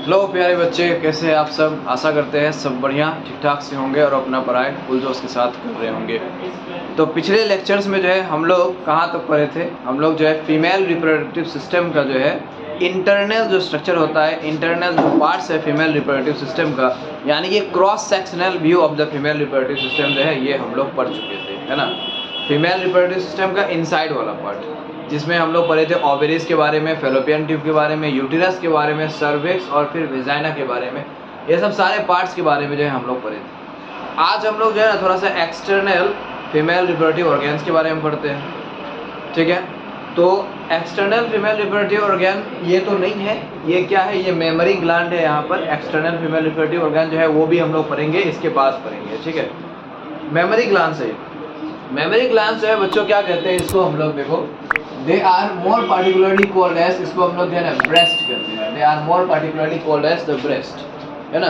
Hello प्यारे बच्चे, कैसे हैं आप सब। आशा करते हैं सब बढ़िया ठीक ठाक से होंगे और अपना पढ़ाई फुल जोश के साथ कर रहे होंगे। तो पिछले लेक्चर्स में जो है हम लोग कहाँ तक पढ़े थे। हम लोग जो है फीमेल रिप्रोडक्टिव सिस्टम का जो है इंटरनल जो स्ट्रक्चर होता है, इंटरनल जो पार्ट्स है फीमेल रिप्रोडक्टिव सिस्टम का, यानी कि cross sectional view of the female reproductive system जो है ये हम लोग पढ़ चुके थे, है ना। फीमेल रिप्रोडक्टिव सिस्टम का इनसाइड वाला पार्ट, जिसमें हम लोग पढ़े थे ओवरीज के बारे में, फेलोपियन ट्यूब के बारे में, यूटिरस के बारे में, सर्विक्स और फिर विजाइना के बारे में। ये सब सारे पार्ट्स के बारे में जो है हम लोग पढ़े थे। आज हम लोग जो है ना थोड़ा सा एक्सटर्नल फीमेल रिप्रोडक्टिव ऑर्गेन्स के बारे में पढ़ते हैं, ठीक है। तो एक्सटर्नल फीमेल रिप्रोडक्टिव ऑर्गेन ये तो नहीं है, ये क्या है, ये मेमोरी ग्लैंड है। यहाँ पर एक्सटर्नल फीमेल रिप्रोडक्टिव ऑर्गेन जो है वो भी हम लोग पढ़ेंगे, इसके बाद पढ़ेंगे, ठीक है। मेमोरी ग्लैंड से, मेमोरी ग्लैंड जो है बच्चों क्या कहते हैं इसको, हम लोग देखो, they are more particularly called as, इसको हम लोग जो है ना ब्रेस्ट कहते हैं। They are more particularly called as the breast, है ना।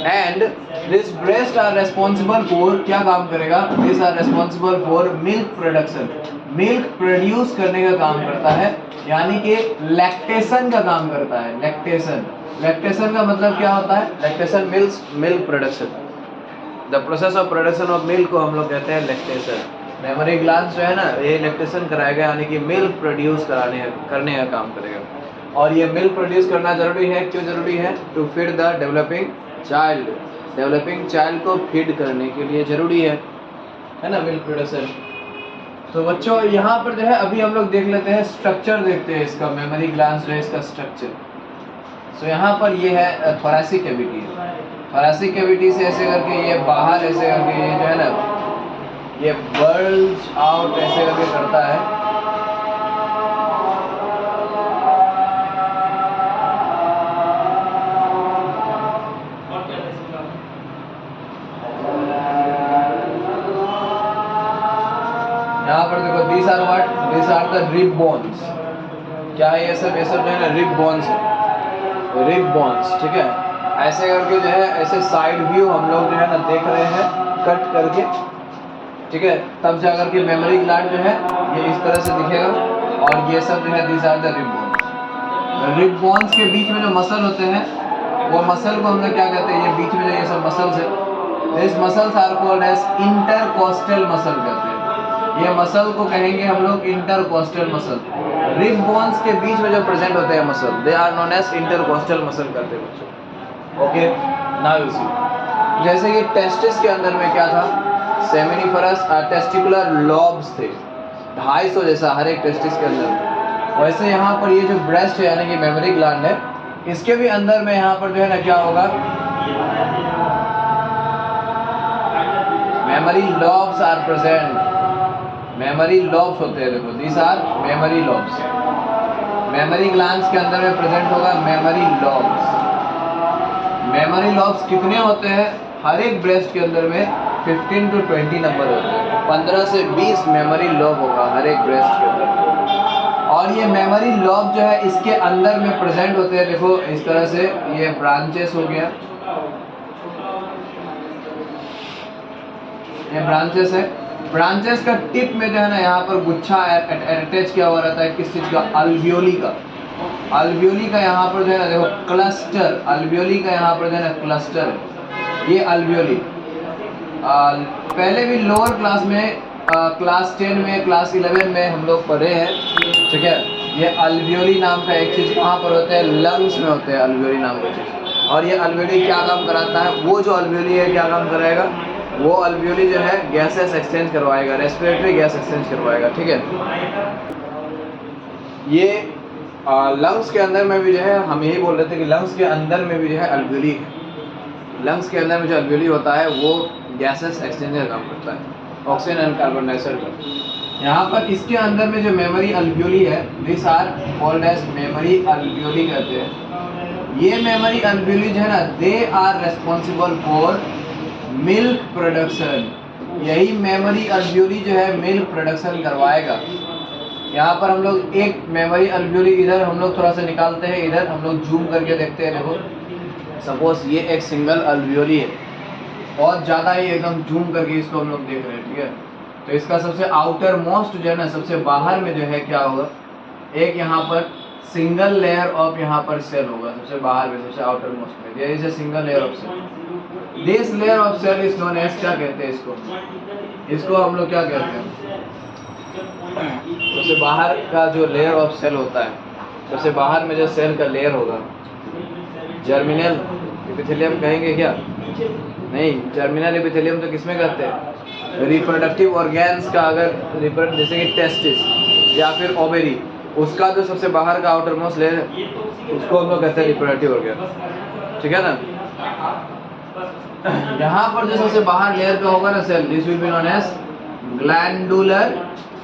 And this breast are responsible for, क्या काम करेगा, this are responsible for milk production. Milk produce करने का काम करता है, यानी कि लैक्टेशन का काम करता है। लैक्टेशन, लैक्टेशन का मतलब क्या होता है, lactation means milk production. The process of production of milk को हम लोग कहते हैं लैक्टेशन। मेमोरी ग्लैंड जो है ना ये लैक्टेशन कराएगा, यानी कि मिल्क प्रोड्यूस करने का काम करेगा। और ये मिल्क प्रोड्यूस करना जरूरी है, क्यों जरूरी है, to feed the developing child. Developing child को फीड करने के लिए जरूरी है ना मिल्क प्रोडक्शन। तो बच्चों यहाँ पर जो है अभी हम लोग देख लेते हैं, स्ट्रक्चर देखते हैं इसका, मेमोरी ग्लैंड जो है इसका स्ट्रक्चर। सो यहाँ पर ये है थोरैसिक कैविटी। थोरैसिक कैविटी से ऐसे करके ये बाहर ऐसे करके ये जो है ना ये बल्ज आउट ऐसे करके करता है। यहाँ पर देखो, these are what? These are the rib bones। क्या है ये सब जो है ना रिब बोन्स है, रिब बोन्स, ठीक है। ऐसे करके जो है ऐसे साइड व्यू हम लोग जो है ना देख रहे हैं कट करके, ठीक है। तब जाकर के मेमोरी ग्लैंड जो है ये इस तरह से दिखेगा। और ये सब जो है these are the rib bones। Rib bones के बीच में जो मसल होते हैं वो मसल को हम लोग क्या कहते हैं, ये बीच में जो ये सब मसल्स है, this muscles are called as intercostal muscle कहते हैं। ये मसल को कहेंगे हम लोग इंटरकोस्टल मसल। रिब बोन्स के बीच में जो प्रेजेंट होते हैं muscle, they are known as intercostal muscle करते हैं बच्चों, ओके। नाउ यू सी, जैसे कि टेस्टिस के अंदर में क्या था, सेमिनिफरस टेस्टिकुलर लॉब्स थे, 250 जैसा हर एक टेस्टिस के अंदर। वैसे यहाँ पर ये जो ब्रेस्ट है यानी कि मेमोरी ग्लैंड है, इसके भी अंदर में यहाँ पर जो है ना क्या होगा, mammary lobes are present. Mammary lobes होते हैं, देखो these are mammary lobes. Mammary glands के अंदर में प्रेजेंट होगा मेमोरी लॉब्स। मेमोरी लॉब्स कितने होते हैं, हर एक ब्रेस्ट के अंदर में 15 to 20 नंबर होते हैं। 15 से 20 मेमोरी लॉब होगा हर एक ब्रेस्ट के अंदर। और ये मेमोरी लॉब जो है इसके अंदर में प्रेजेंट होते हैं, देखो इस तरह से, ये ब्रांचेस हो गया, ये ब्रांचेस है। ब्रांचेस का टिप में जो है ना यहाँ पर गुच्छा अटैच किया हुआ रहता है, किस चीज का, अल्वियोली का। अल्वियोली का यहाँ पर जो है ना देखो क्लस्टर, अल्वियोली का यहाँ पर जो है ना क्लस्टर है, ये अल्वियोली। पहले भी लोअर क्लास में, क्लास 10 में, क्लास 11 में हम लोग पढ़े हैं, ठीक है। ये अल्वियोली नाम का एक चीज़ कहाँ पर होता है, लंग्स में होते हैं अल्वियोली नाम का चीज़। और ये अल्वियोली क्या काम कराता है, वो जो अल्वियोली है क्या काम कराएगा, वो अल्वियोली जो है गैसेस एक्सचेंज करवाएगा, रेस्पिरेटरी गैस एक्सचेंज करवाएगा, ठीक है। ये लंग्स के अंदर में भी जो है हम यही बोल रहे थे कि लंग्स के अंदर में भी जो है अल्वियोली है। लंग्स के अंदर में जो अल्वियोली होता है वो गैसेस एक्सचेंज का काम करता है, ऑक्सीजन एंड कार्बन डाइऑक्साइड का। यहाँ पर इसके अंदर में जो मेमोरी अल्वियोली है, this are called as mammary alveoli कहते हैं। ये मेमोरी अल्वियोली जो है ना, they are responsible for milk production. यही मेमोरी अल्वियोली जो है मिल्क प्रोडक्शन करवाएगा। यहाँ पर हम लोग एक मेमोरी अल्वियोली इधर हम लोग थोड़ा सा निकालते हैं, इधर हम लोग जूम करके देखते हैं, देखो सपोज ये एक सिंगल अल्वियोली है, बहुत ज़्यादा ही एकदम जूम करके इसको हम लोग देख रहे हैं, ठीक है। तो इसका सबसे आउटर मोस्ट जो है ना, सबसे बाहर में जो है क्या होगा, एक यहाँ पर सिंगल लेयर ऑफ यहाँ पर सेल होगा, सबसे बाहर में, सबसे आउटर मोस्ट में, there is a single layer of cell. This layer of cell is known as, क्या कहते हैं इसको हम लोग क्या कहते हैं? सबसे बाहर का जो लेयर ऑफ सेल होता है, सबसे बाहर में जो सेल का लेयर होगा, जर्मिनल एपिथेलियम कहेंगे क्या? नहीं, जर्मिनल एपिथेलियम तो किसमें कहते हैं? रिप्रोडक्टिव ऑर्गेन्स का, अगर जैसे कि टेस्टिस या फिर ओवेरी, उसका जो सबसे बाहर का आउटर मोस्ट लेयर है उसको हम लोग कहते हैं रिप्रोडक्टिव ऑर्गेन, ठीक है ना। यहाँ पर जो सबसे बाहर लेयर का होगा ना cell, this will be known as glandular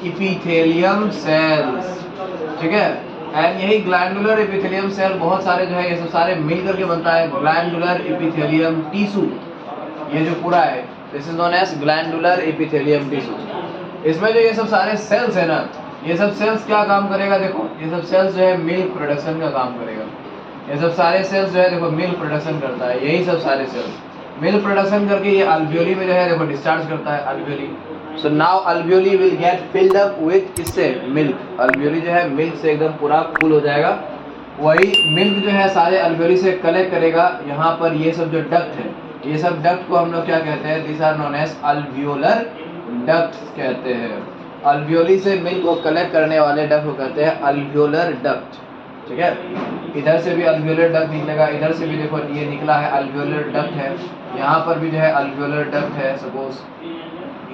epithelium cells, ठीक है। एंड यही ग्लैंडुलर एपिथेलियम सेल बहुत सारे जो है ये सब सारे मिल करके बनता है ग्लैंडुलर एपिथेलियम टिश्यू। ये जो पूरा है this is known as glandular epithelium tissue. इसमें जो ये सब सारे सेल्स है ना, ये सब सेल्स क्या काम करेगा? देखो ये सब सेल्स जो है मिल्क प्रोडक्शन का काम करेगा। ये सब सारे सेल्स जो है देखो मिल्क प्रोडक्शन करता है, यही सब सारे सेल्स मिल्क प्रोडक्शन करके ये अल्वियोली में जो है देखो डिस्चार्ज करता है, alveoli. So now alveoli will get filled up with किससे? मिल्क। अल्वियोली जो है मिल्क से एकदम पूरा फुल हो जाएगा। वही मिल्क जो है सारे अल्वियोली से कलेक्ट करेगा। यहाँ पर ये सब जो डक्ट है, ये सब डक्ट को हम लोग क्या कहते हैं? This are known as alveolar duct कहते हैं। अल्वियोली से मिल्क को कलेक्ट करने वाले डक्ट को कहते हैं अल्वियोलर डक्ट, ठीक है। इधर से भी अल्वियोलर डक्ट निकलेगा, इधर से भी देखो ये निकला है अल्वियोलर डक्ट है, यहाँ पर भी जो है अल्वियोलर डक्ट है, सपोज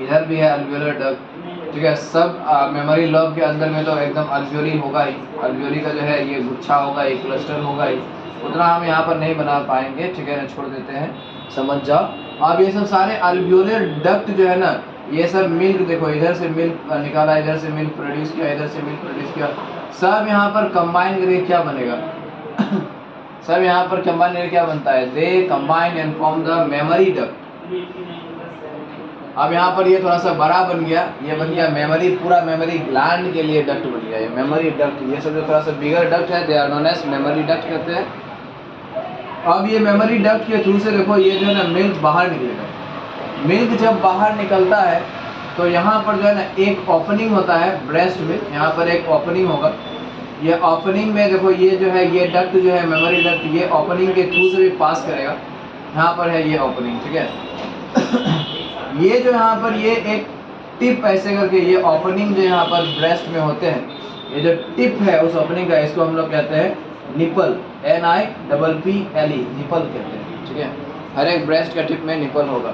इधर भी है अल्वियोलर डक्ट, ठीक है। सब मेमोरी लॉब के अंदर में तो एकदम अल्वियोली होगा ही, अल्वियोली का जो है ये गुच्छा होगा, ये क्लस्टर होगा ही। उतना हम यहाँ पर नहीं बना पाएंगे, ठीक है ना, छोड़ देते हैं, समझ जाओ। अब ये सब सारे अल्वियोलर डक्ट जो है ना, ये सब मिल्क देखो इधर से मिल्क निकाला, इधर से मिल्क प्रोड्यूस किया, इधर से मिल्क प्रोड्यूस किया, सब यहाँ पर कंबाइन करके क्या बनेगा? सब यहाँ पर कंबाइन करके क्या बनता है? They combine and form the memory duct. अब यहाँ पर ये थोड़ा सा बड़ा बन गया, ये बन गया मेमोरी, पूरा मेमोरी ग्लैंड के लिए डक्ट बन गया ये मेमोरी डक्ट। ये सब जो थोड़ा सा बिगर डक्ट है they are known as mammary duct कहते हैं। अब ये मेमोरी डक्ट के थ्रू से देखो ये जो है ना मिल्क बाहर निकलेगा। मिल्क जब बाहर निकलता है तो यहाँ पर जो है ना एक ओपनिंग होता है ब्रेस्ट में, यहाँ पर एक ओपनिंग होगा। ये ओपनिंग में देखो ये जो है ये डक्ट जो है मेमोरी डक्ट, ये ओपनिंग के थ्रू से भी पास करेगा। यहाँ पर है ये ओपनिंग, ठीक है। ये जो यहाँ पर ये एक टिप ऐसे करके ये ओपनिंग जो यहाँ पर ब्रेस्ट में होते हैं, ये जो टिप है उस ओपनिंग का, इसको हम लोग कहते हैं निपल, NIPPLE, निपल कहते हैं, ठीक है। हर एक ब्रेस्ट का टिप में निपल होगा।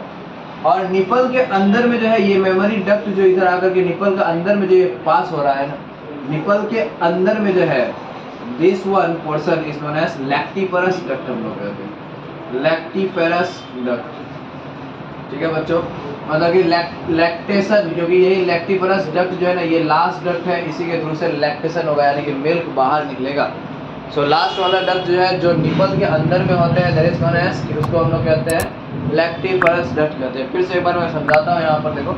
और निपल के अंदर में जो है ये मेमोरी डक्ट जो इधर आकर के निपल का अंदर में जो ये पास हो रहा है ना, निपल के अंदर में जो है this one portion is known as lactiferous duct, हम लोग कहते हैं लैक्टिफरस डक्ट, ठीक है बच्चों। मतलब कि लैक्टेशन, क्योंकि यही लैक्टिफरस डक्ट जो है ना ये लास्ट डक्ट है, इसी के थ्रू से लैक्टेशन होगा, यानी कि मिल्क बाहर निकलेगा। सो लास्ट वाला डक्ट जो है जो निपल के अंदर में होते हैं दैट इज नोन एज, उसको हम लोग कहते हैं लैक्टिफरस डक्ट कहते हैं। फिर से एक बार मैं समझाता हूँ। यहाँ पर देखो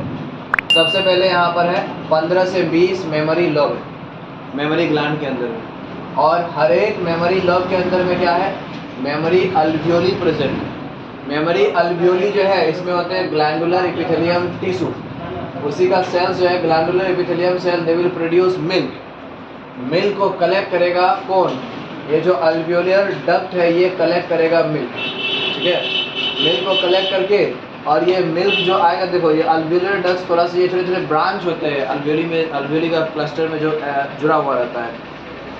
सबसे पहले यहाँ पर है 15 से 20 मेमोरी लॉब है मेमोरी ग्लैंड के अंदर में, और हर एक मेमोरी लॉब के अंदर में क्या है? मेमोरी अल्वियोली प्रेजेंट है। मेमोरी अल्वियोली जो है इसमें होते हैं ग्लैंडुलर एपिथेलियम टिश्यू, उसी का सेल्स जो है glandular epithelium cell, they will produce milk. Milk को कलेक्ट करेगा कौन? ये जो अल्वियोलर डक्ट है ये कलेक्ट करेगा मिल्क, ठीक है। मिल्क को कलेक्ट करके, और ये मिल्क जो आएगा देखो ये अल्वियोलर डक्ट थोड़ा सा ये छोटे छोटे ब्रांच होते हैं अल्वियोली में, अल्वियोली का क्लस्टर में जो जुड़ा हुआ रहता है।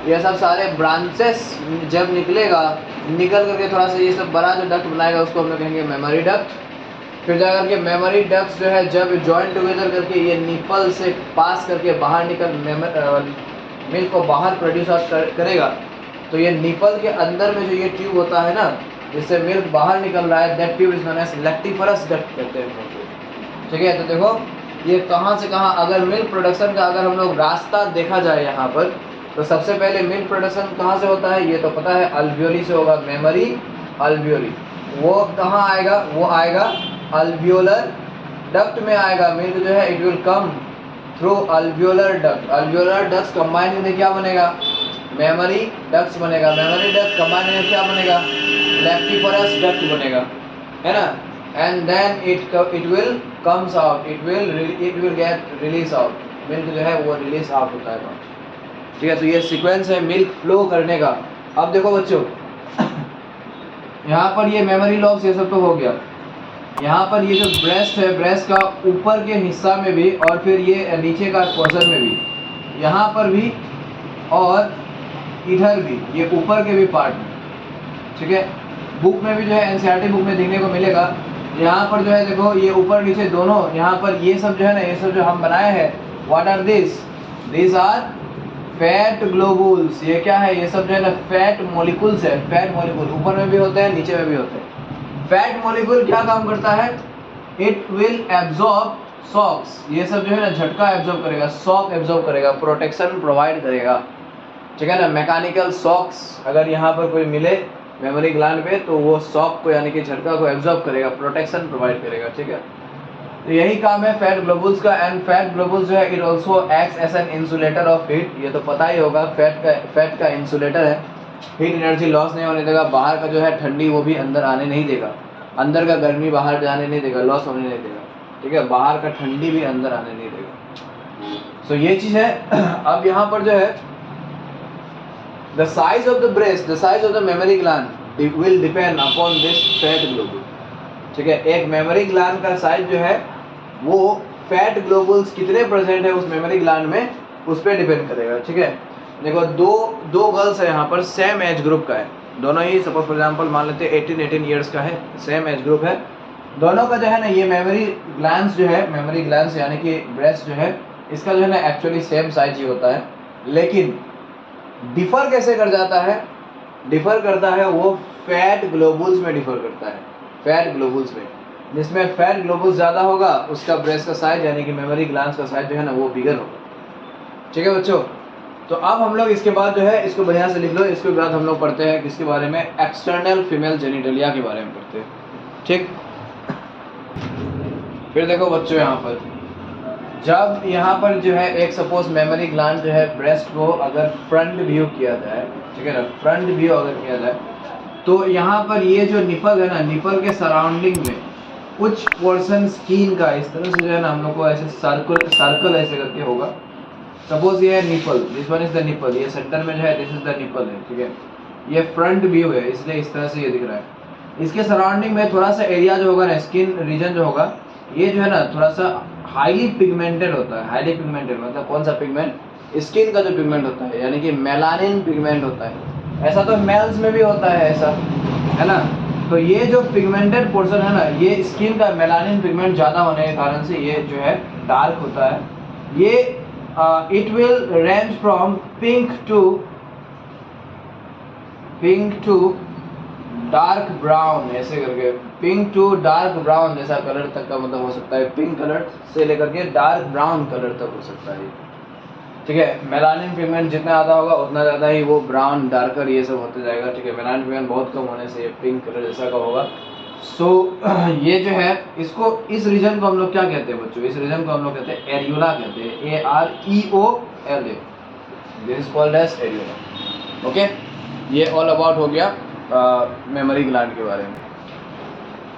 ये सब सारे ब्रांचेस जब निकलेगा, निकल करके थोड़ा सा ये सब बड़ा जो डक्ट बनाएगा उसको हम लोग कहेंगे मेमोरी डक्ट। फिर जाकर के मेमोरी डक्ट जो है जब जॉइन टुगेदर करके ये निपल से पास करके बाहर निकल मिल्क को बाहर प्रोड्यूस करेगा, तो ये निपल के अंदर में जो ये ट्यूब होता है ना जिससे मिल्क बाहर निकल रहा है, that tube is known as lactiferous duct कहते हैं, ठीक है। तो देखो ये कहाँ से कहाँ, अगर मिल्क प्रोडक्शन का अगर हम लोग रास्ता देखा जाए यहाँ पर, तो सबसे पहले मिल्क प्रोडक्शन कहाँ से होता है ये तो पता है, अल्वियोली से होगा, मेमोरी अल्वियोली। वो कहाँ आएगा? वो आएगा अल्वियोलर डक्ट में आएगा। मिल्क जो है it will come through alveolar duct. Alveolar duct combine करके क्या बनेगा? मेमोरी डक्ट बनेगा। मेमोरी डक्ट कंबाइन करके क्या बनेगा? लैक्टिफरस डक्ट बनेगा, है ना। And then it will comes out, it will get release out. Milk जो है वो रिलीज आउट होता है, ठीक है। तो ये सीक्वेंस है मिल्क फ्लो करने का। अब देखो बच्चों यहाँ पर ये मेमोरी लॉक्स ये सब तो हो गया। यहाँ पर ये जो ब्रेस्ट है, ब्रेस्ट का ऊपर के हिस्सा में भी और फिर ये नीचे का पोर्शन में भी, यहाँ पर भी और इधर भी, ये ऊपर के भी पार्ट में, ठीक है। बुक में भी जो है एनसीईआरटी बुक में देखने को मिलेगा। यहाँ पर जो है देखो ये ऊपर नीचे दोनों, यहाँ पर ये सब जो है ना, ये सब जो हम बनाए हैं, what are this? This are fat globules. ये क्या है? ये सब जो है ना फैट मॉलिक्यूल्स है। फैट मॉलिक्यूल ऊपर में भी होते हैं, नीचे में भी होते हैं। फैट मॉलिक्यूल क्या काम करता है? It will absorb shocks. ये सब जो है ना झटका एब्जॉर्ब करेगा, शॉक एब्जॉर्ब करेगा, प्रोटेक्शन प्रोवाइड करेगा, ठीक है ना। मैकेनिकल शॉक्स अगर यहाँ पर कोई मिले मेमोरी ग्लैंड पे तो वो शॉक को यानी कि झटका को एब्जॉर्ब करेगा, प्रोटेक्शन प्रोवाइड करेगा, ठीक है। तो यही काम है फैट ग्लोबुल्स का। एंड फैट ग्लोबुल्स जो है it also acts as an insulator of heat. ये तो पता ही होगा, फैट का इंसुलेटर है, हीट एनर्जी लॉस नहीं होने देगा। बाहर का जो है ठंडी वो भी अंदर आने नहीं देगा, अंदर का गर्मी बाहर जाने नहीं देगा, लॉस होने नहीं देगा, ठीक है। बाहर का ठंडी भी अंदर आने नहीं देगा। सो ये चीज़ है। अब यहाँ पर जो है the size of the breast, the size of the mammary gland will depend upon this fat globule, ठीक है। एक मेमोरी ग्लैंड का साइज जो है वो फैट ग्लोबुल्स कितने प्रेजेंट है उस मेमोरी ग्लैंड में, उस पर डिपेंड करेगा, ठीक है। देखो दो गर्ल्स है यहाँ पर, सेम एज ग्रुप का है, दोनों ही सपोज फॉर एग्जांपल मान लेते हैं 18 ईयर्स का है, सेम एज ग्रुप है दोनों का जो है ना। ये मेमोरी ग्लैंड्स जो है, मेमोरी ग्लैंड्स यानी कि ब्रेस्ट जो है, इसका जो है ना एक्चुअली सेम साइज ही होता है, लेकिन डिफर कैसे कर जाता है? डिफर करता है वो फैट ग्लोबुल्स में डिफर करता है, फैट ग्लोबुल्स में। जिसमें फैट ग्लोबुल्स ज़्यादा होगा उसका ब्रेस्ट का साइज यानी कि मेमोरी ग्लैंड्स का साइज जो है ना वो बिगर होगा, ठीक है बच्चों। तो अब हम लोग इसके बाद जो है इसको बढ़िया से लिख लो। इसके बाद हम लोग पढ़ते हैं किसके बारे में? एक्सटर्नल फीमेल जेनिटलिया के बारे में पढ़ते हैं, ठीक। फिर देखो बच्चों यहाँ पर जब यहाँ पर जो है एक सपोज मेमोरी ग्लैंड जो है ब्रेस्ट को अगर फ्रंट व्यू किया जाए, ठीक है ना, फ्रंट व्यू अगर किया जाए तो यहाँ पर ये जो निपल है ना, निपल के सराउंडिंग में कुछ पोर्शन स्किन का इस तरह से जो है ना हम लोग को ऐसे सर्कल ऐसे करके होगा। सपोज ये है nipple, this one is the nipple, ये सेंटर में जो है दिस इज द निपल है, ठीक है। ये फ्रंट व्यू है इसलिए इस तरह से ये दिख रहा है। इसके सराउंडिंग में थोड़ा सा एरिया जो होगा ना, स्किन रीजन जो होगा, ये जो है ना थोड़ा सा हाईली पिगमेंटेड होता है। हाईली पिगमेंटेड मतलब कौन सा पिगमेंट? स्किन का जो पिगमेंट होता है यानी कि मेलानिन पिगमेंट होता है। ऐसा तो मेल्स में भी होता है, ऐसा है ना। तो ये जो पिगमेंटेड पोर्शन है ना, ये स्किन का मेलानिन पिगमेंट ज़्यादा होने के कारण से ये जो है डार्क होता है। ये it will range from pink to dark brown, ऐसे करके पिंक टू डार्क ब्राउन जैसा कलर तक का मतलब हो सकता है। पिंक कलर से लेकर के डार्क ब्राउन कलर तक हो सकता है, ठीक है। मेलानिन पिगमेंट जितना ज़्यादा होगा उतना ज़्यादा ही वो ब्राउन डार्कर ये सब होते जाएगा, ठीक है। मेलानिन पिगमेंट बहुत कम होने से ये पिंक कलर जैसा का होगा। सो ये जो है इसको, इस रीजन को हम लोग क्या कहते हैं बच्चों? इस रीजन को हम लोग कहते हैं एरियोला कहते हैं, AREOLA, this is called as areola, okay. ये ऑल अबाउट हो गया मेमोरी ग्लैंड के बारे में।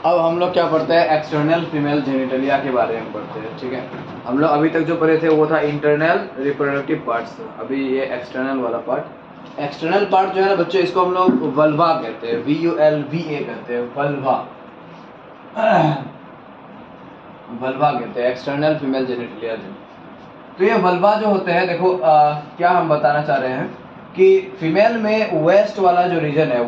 अब हम लोग क्या पढ़ते हैं? एक्सटर्नल फीमेल जेनिटलिया के बारे में पढ़ते हैं, ठीक है। हम लोग अभी तक जो पढ़े थे वो था इंटरनल रिप्रोडक्टिव पार्ट्स, अभी ये एक्सटर्नल वाला पार्ट। एक्सटर्नल पार्ट जो है ना बच्चों, इसको हम लोग वल्वा कहते हैं, VULVA कहते हैं, वल्वा वल्वा कहते हैं, एक्सटर्नल फीमेल जेनिटलिया। तो ये वल्वा जो होते हैं, देखो क्या हम बताना चाह रहे हैं कि फीमेल में वेस्ट वाला जो रीजन है,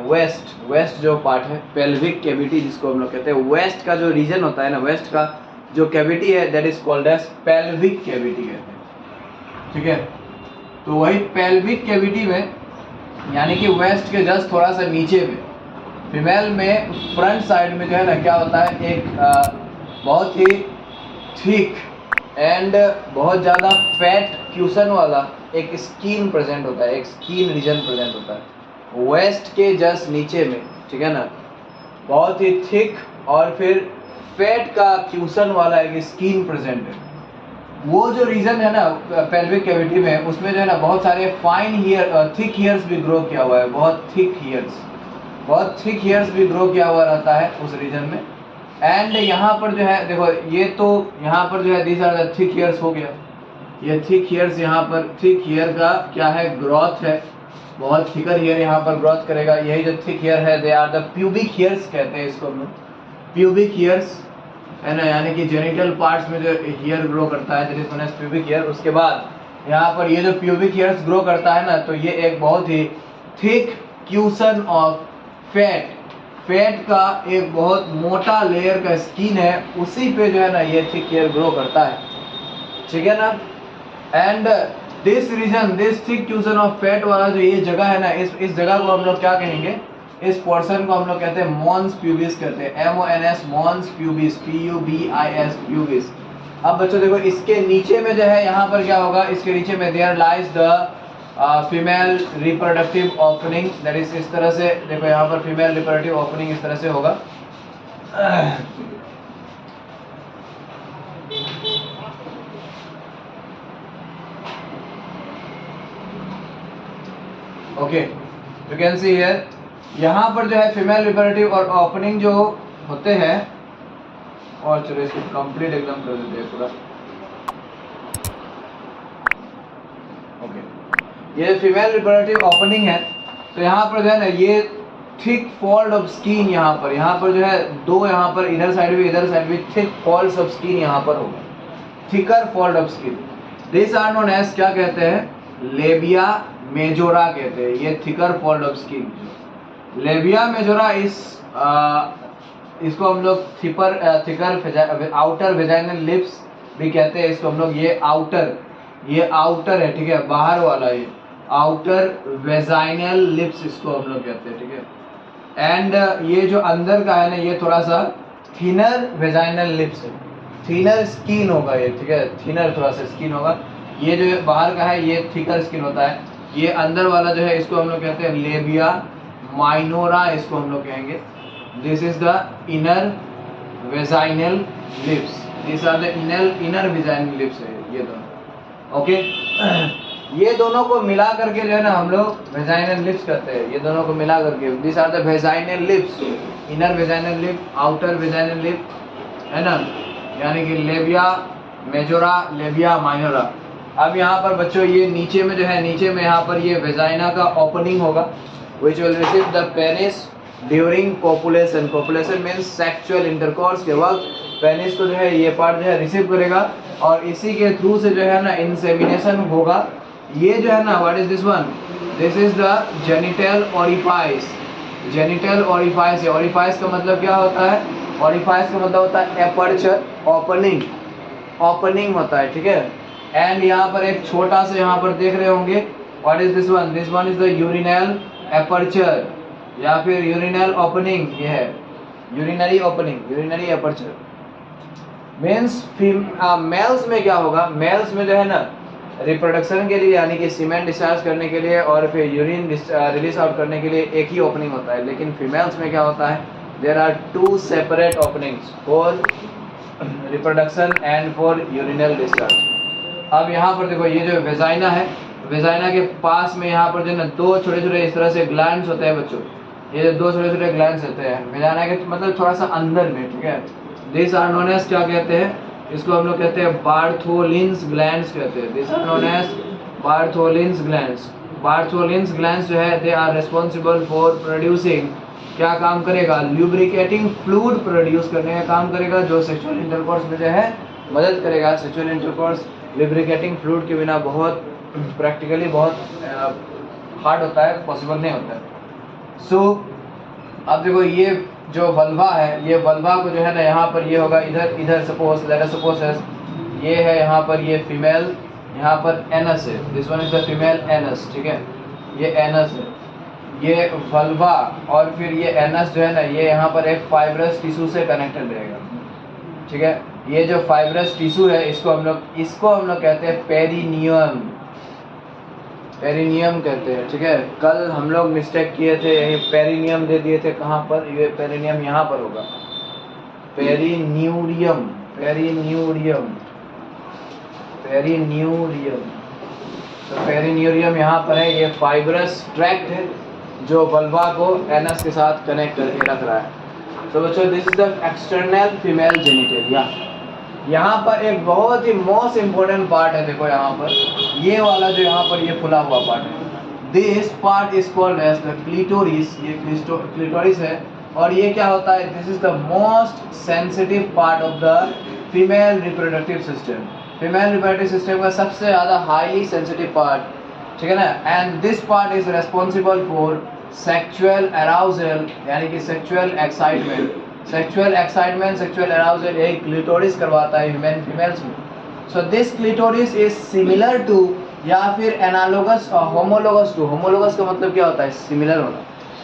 वेस्ट जो पार्ट है, पेल्विक कैविटी जिसको हम लोग कहते हैं, वेस्ट का जो रीजन होता है ना, वेस्ट का जो कैविटी है that is called as pelvic cavity कहते हैं, ठीक है। तो वही पेल्विक कैविटी में यानी कि वेस्ट के जस्ट थोड़ा सा नीचे में फीमेल में फ्रंट साइड में जो है ना क्या होता है, एक बहुत ही थिक एंड बहुत ज़्यादा फैट क्यूसन वाला एक स्किन प्रेजेंट होता है, एक स्किन रीजन प्रेजेंट होता है वेस्ट के जस्ट नीचे में, ठीक है ना। बहुत ही थिक और फिर फैट का क्यूसन वाला एक स्किन प्रेजेंट है। वो जो रीजन है ना पेल्विक कैविटी में, उसमें जो है ना बहुत सारे फाइन हेयर, थिक हेयर्स भी ग्रो किया हुआ है, बहुत थिक हेयर्स भी ग्रो किया हुआ रहता है उस रीजन में। एंड यहाँ पर जो है देखो, ये तो यहाँ पर जो है these are the thick hairs हो गया, ये थिक हेयर्स, यहाँ पर थिक हेयर का क्या है, ग्रोथ है, बहुत थिकर हेयर यहाँ पर ग्रोथ करेगा। यही जो थिक हेयर है they are the pubic hairs कहते हैं इसको हम लोग, प्यूबिक हेयर्स है ना, यानी कि जेनिटल पार्ट्स में जो हेयर ग्रो करता है that is known as pubic hair. उसके बाद यहाँ पर ये जो प्यूबिक हेयर्स ग्रो करता है ना, तो ये एक बहुत ही thick cushion of fat, fat का एक बहुत मोटा लेयर का स्किन है, उसी पे जो है ना ये थिक हेयर ग्रो करता है, ठीक है ना। And this region, this thick cushion of fat वाला जो ये जगह है ना, इस जगह को हम लोग क्या कहेंगे, इस पोर्शन को हम लोग कहते हैं मॉन्स प्यूबिस कहते हैं, MONS mons pubis, PUBIS pubis. अब बच्चों देखो इसके नीचे में जो है यहाँ पर क्या होगा, इसके नीचे में there lies the female reproductive opening, that is इस तरह से देखो यहाँ पर फीमेल रिप्रोडक्टिव ओपनिंग इस तरह से होगा। Okay, you can see here, यहाँ पर जो है फीमेल रिप्रोडक्टिव और ओपनिंग जो होते हैं, और चलो इसको कंप्लीट एकदम कर देते हैं पूरा। ओके, ये फीमेल रिप्रोडक्टिव ओपनिंग है, तो यहाँ पर जो है ना ये थिक फोल्ड ऑफ स्किन, यहाँ पर जो है दो, यहाँ पर इधर साइड भी इधर साइड भी थिक फोल्ड्स ऑफ स्किन यहाँ पर होगा, thicker fold of skin. This are known as क्या कहते हैं, लेबिया मेजोरा कहते हैं, ये thicker fold of skin. Labia majora इसको हम लोग थिकर आउटर वेजाइनल लिप्स भी कहते हैं इसको हम लोग, ये आउटर है, ठीक है, बाहर वाला ये आउटर वेजाइनल लिप्स इसको हम लोग कहते हैं, ठीक है। एंड ये जो अंदर का है ना, ये थोड़ा सा थिनर वेजाइनल लिप्स है, थिनर स्किन होगा ये, ठीक है, थिनर थोड़ा सा स्किन होगा। ये जो बाहर का है ये थिकर स्किन होता है, ये अंदर वाला जो है इसको हम लोग कहते हैं लेबिया माइनोरा, इसको हम लोग कहेंगे। This is the inner vaginal lips, this are the inner vaginal lips है ये दोनों। ओके, ये दोनों को मिला करके जो है ना हम लोग वेजाइनल लिप्स कहते हैं, ये दोनों को मिला करके this are the vaginal lips, inner vaginal lip, outer vaginal lip, है ना, यानी कि लेबिया मेजोरा, लेबिया माइनोरा। अब यहाँ पर बच्चों ये नीचे में जो है, नीचे में यहाँ पर ये वेजाइना का ओपनिंग होगा, which will receive the penis during copulation, copulation means sexual intercourse के वक्त पेनिस को जो है ये पार्ट जो है रिसीव करेगा, और इसी के थ्रू से जो है ना इंसेमिनेशन होगा। ये जो है ना, what is this one, this is the genital orifice, genital orifice है, ओरिफाइस का मतलब क्या होता है, ओरिफाइस का मतलब होता है एपर्चर, ओपनिंग, ओपनिंग होता है, ठीक है। एंड यहाँ पर एक छोटा सा यहाँ पर देख रहे होंगे, what is this one, this one is the urinal aperture या फिर यूरिनल ओपनिंग, ये है urinary opening, urinary aperture. Means males में क्या होगा, मेल्स में जो है ना रिप्रोडक्शन के लिए यानी कि सीमेंट डिस्चार्ज करने के लिए और फिर यूरिन रिलीज आउट करने के लिए एक ही ओपनिंग होता है, लेकिन फीमेल्स में क्या होता है, there are two separate openings for reproduction and for urinal discharge. अब यहाँ पर देखो ये जो वेजाइना है, वेजाइना के पास में यहाँ पर जो है ना दो छोटे छोटे इस तरह से ग्लैंड्स होते हैं बच्चों, ये दो छोटे छोटे ग्लैंड्स होते हैं वेजाइना के मतलब थोड़ा सा अंदर में, ठीक है। दिस आर नोन एज क्या कहते हैं, इसको हम लोग कहते हैं बार्थोलिन्स ग्लैंड्स कहते हैं, this are known as Bartholin's glands. Bartholin's glands जो है they are responsible for producing, क्या काम करेगा, ल्यूब्रिकेटिंग फ्लूइड प्रोड्यूस करने का काम करेगा, जो सेक्सुअल इंटरकोर्स में जो है मदद करेगा। सेक्सुअल इंटरकोर्स लुब्रिकेटिंग फ्लूइड के बिना बहुत प्रैक्टिकली बहुत हार्ड होता है, पॉसिबल नहीं होता है। सो अब देखो ये जो वल्वा है, ये वल्वा को जो है ना यहाँ पर ये होगा, इधर सपोज लेट अस सपोज ये है यहाँ पर ये फीमेल, यहाँ पर एनस है, this one is the female anus, ठीक है, ये एनस है, ये वल्वा, और फिर ये एनस जो है ना ये यहाँ पर एक फाइब्रस टिश्यू से कनेक्टेड रहेगा, ठीक है। ये जो फाइब्रस टिश्यू है इसको हम लोग कहते हैं पेरिनियम, पेरिनियम कहते हैं, ठीक है। कल हम लोग मिस्टेक किए थे, यही पेरिनियम दे दिए थे, कहाँ पर, ये पेरिनियम यहाँ पर होगा, पेरिन्यूरियम, पेरिन्यूरियम, पेरिन्यूरियम, तो पेरिन्यूरियम यहाँ पर है, ये फाइब्रस ट्रैक्ट है जो वल्वा को एनस के साथ कनेक्ट करके रख रहा है। तो बच्चों this is the external female genitalia. यहाँ पर एक बहुत ही मोस्ट इम्पोर्टेंट पार्ट है, देखो यहाँ पर ये वाला जो यहाँ पर ये फुला हुआ पार्ट है, this part is called as the clitoris, ये क्लिटोरिस है, और ये क्या होता है, this is the most sensitive part of the female reproductive system, female reproductive system का सबसे ज़्यादा हाईली सेंसिटिव पार्ट, ठीक है ना। And this part is responsible for sexual arousal, यानी कि सेक्सुअल एक्साइटमेंट, सेक्सुअल अराउजल एक क्लिटोरिस करवाता है फीमेल्स में। So this clitoris is similar to या फिर एनालोगस और होमोलोगस टू, होमोलोगस का मतलब क्या होता है, सिमिलर होना,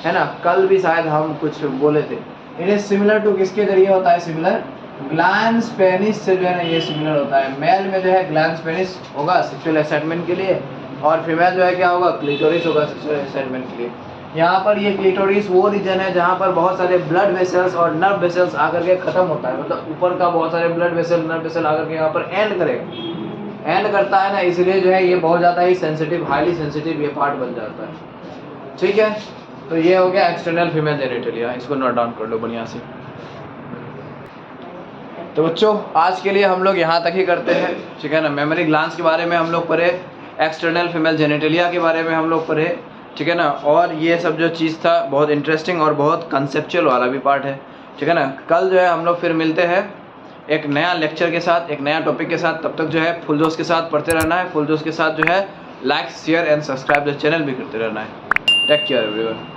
है ना। कल भी शायद हम कुछ बोले थे। इट इज सिमिलर टू किसके जरिए होता है, सिमिलर ग्लैंस पेनिस से जो है ना ये सिमिलर होता है। मेल में जो है ग्लैंस पेनिस होगा सेक्सुअल एक्साइटमेंट के लिए, और फीमेल जो है क्या होगा, क्लिटोरिस होगा सेक्सुअल एक्साइटमेंट के लिए। यहाँ पर ये क्लिटोरिस वो रीजन है जहाँ पर बहुत सारे ब्लड वेसल्स और नर्व वेसल्स आकर के खत्म होता है, मतलब ऊपर का बहुत सारे ब्लड वेसल नर्व वेसल आकर के यहाँ पर एंड करेगा, एंड करता है ना, इसलिए जो है ये बहुत ज़्यादा ही सेंसिटिव, हाईली सेंसिटिव ये पार्ट बन जाता है, ठीक है। तो ये हो गया एक्सटर्नल फीमेल जेनिटलिया, इसको नोट डाउन कर लो बढ़िया से। तो बच्चों आज के लिए हम लोग यहाँ तक ही करते हैं, ठीक है ना। मेमरी ग्लैंड्स के बारे में हम लोग पढ़े, एक्सटर्नल फीमेल जेनिटलिया के बारे में हम लोग पढ़े, ठीक है ना। और ये सब जो चीज़ था बहुत इंटरेस्टिंग और बहुत कंसेप्चुअल वाला भी पार्ट है, ठीक है ना। कल जो है हम लोग फिर मिलते हैं एक नया लेक्चर के साथ, एक नया टॉपिक के साथ। तब तक जो है फुल जोश के साथ पढ़ते रहना है, फुल जोश के साथ जो है like share and subscribe the channel भी करते रहना है। Take care everyone.